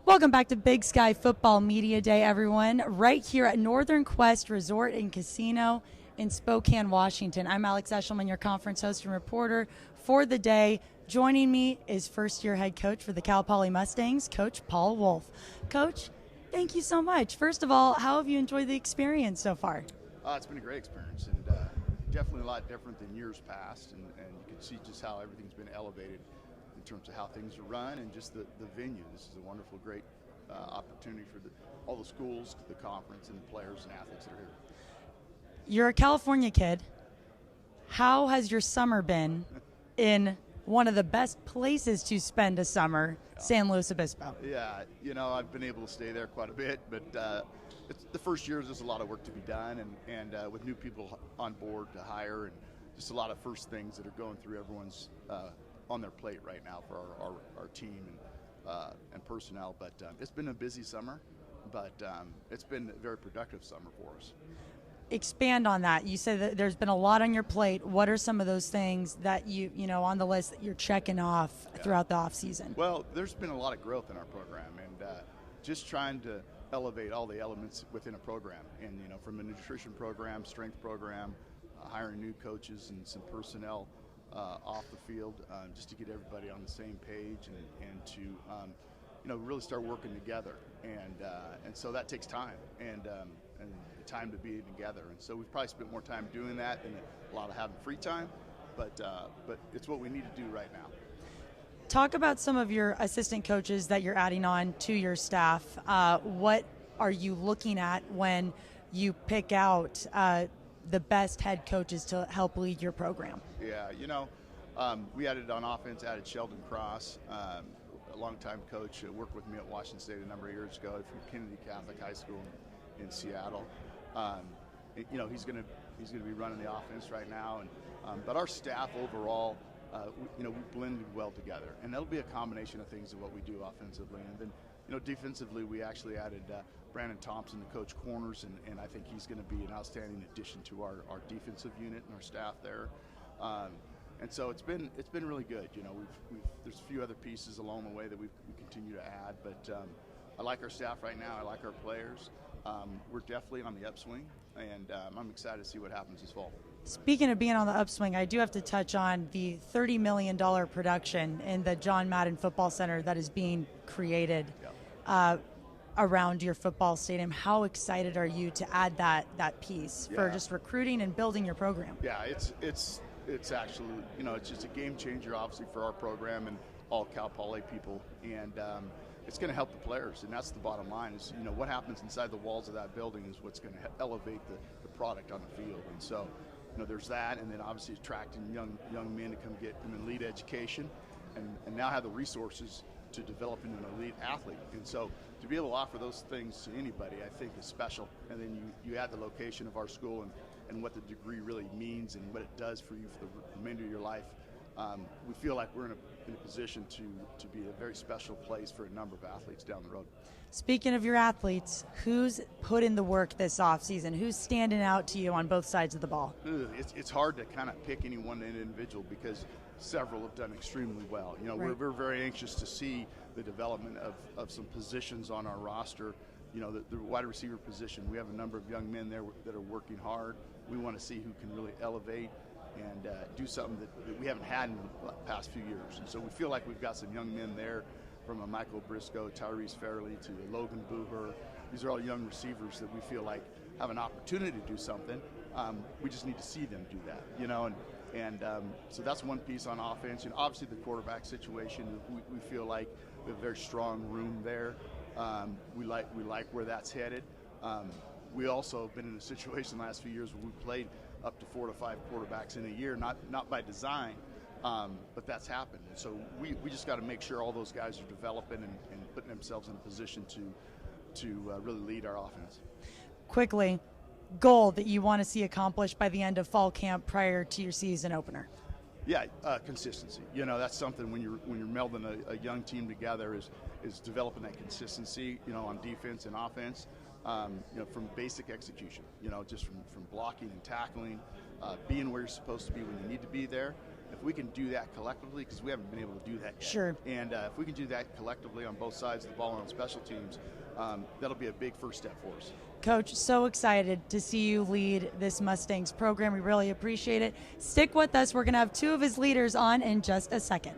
Welcome back to Big Sky Football Media Day, everyone. Right here at Northern Quest Resort and Casino in Spokane, Washington. I'm Alex Eshelman, your conference host and reporter for the day. Joining me is first-year head coach for the Cal Poly Mustangs, Coach Paul Wulff. Coach, thank you so much. First of all, how have you enjoyed the experience so far? It's been a great experience, and definitely a lot different than years past, and you can see just how everything's been elevated in terms of how things are run and just the venue. This is a wonderful, great opportunity for all the schools, the conference, and the players and athletes that are here. You're a California kid. How has your summer been in one of the best places to spend a summer, San Luis Obispo? Yeah, I've been able to stay there quite a bit, but it's the first year there's a lot of work to be done, and with new people on board to hire, and just a lot of first things that are going through everyone's on their plate right now for our team and personnel. But it's been a busy summer, but it's been a very productive summer for us. Expand on that. You said that there's been a lot on your plate. What are some of those things that you on the list that you're checking off throughout the off season? Well, there's been a lot of growth in our program, and just trying to elevate all the elements within a program, and from a nutrition program, strength program, hiring new coaches and some personnel off the field, just to get everybody on the same page and to really start working together, and so that takes time and time to be together, and so we've probably spent more time doing that than a lot of having free time, but it's what we need to do right now. Talk about some of your assistant coaches that you're adding on to your staff. What are you looking at when you pick out the best head coaches to help lead your program? Yeah, we added on offense, added Sheldon Cross, a longtime coach, worked with me at Washington State a number of years ago from Kennedy Catholic High School in Seattle. He's going to be running the offense right now, but our staff overall, we blended well together, and that'll be a combination of things of what we do offensively, and then defensively we actually added Brandon Thompson to coach corners, and I think he's going to be an outstanding addition to our defensive unit and our staff there. And so it's been really good. There's a few other pieces along the way that we continue to add, but I like our staff right now. I like our players. We're definitely on the upswing, and I'm excited to see what happens this fall. Speaking of being on the upswing, I do have to touch on the $30 million production in the John Madden Football Center that is being created around your football stadium. How excited are you to add that piece for just recruiting and building your program? Yeah, it's actually, it's just a game changer, obviously, for our program and all Cal Poly people, and it's going to help the players, and that's the bottom line. Is what happens inside the walls of that building is what's going to elevate the product on the field, and so there's that, and then obviously attracting young men to come get an elite education, and now have the resources to develop into an elite athlete, and so to be able to offer those things to anybody, I think is special. And then you add the location of our school and what the degree really means and what it does for you for the remainder of your life. We feel like we're in a position to be a very special place for a number of athletes down the road. Speaking of your athletes, who's put in the work this offseason? Who's standing out to you on both sides of the ball? It's hard to kind of pick any one individual because several have done extremely well. Right. We're very anxious to see the development of some positions on our roster. The wide receiver position, we have a number of young men there that are working hard. We want to see who can really elevate and do something that we haven't had in the past few years. And so we feel like we've got some young men there, from a Michael Briscoe, Tyrese Fairley to Logan Booher. These are all young receivers that we feel like have an opportunity to do something. We just need to see them do that, and so that's one piece on offense. Obviously the quarterback situation, we feel like we have a very strong room there. We like where that's headed. We also have been in a situation the last few years where we played up to 4 to 5 quarterbacks in a year, not by design, but that's happened. And so we just got to make sure all those guys are developing and putting themselves in a position to really lead our offense. Quickly, goal that you want to see accomplished by the end of fall camp prior to your season opener? Yeah, consistency. That's something when you're melding a young team together is developing that consistency. On defense and offense. From basic execution. Just from blocking and tackling, being where you're supposed to be when you need to be there, If we can do that collectively, because we haven't been able to do that yet. Sure. And if we can do that collectively on both sides of the ball and on special teams, that'll be a big first step for us. Coach, so excited to see you lead this Mustangs program. We really appreciate it. Stick with us. We're going to have two of his leaders on in just a second.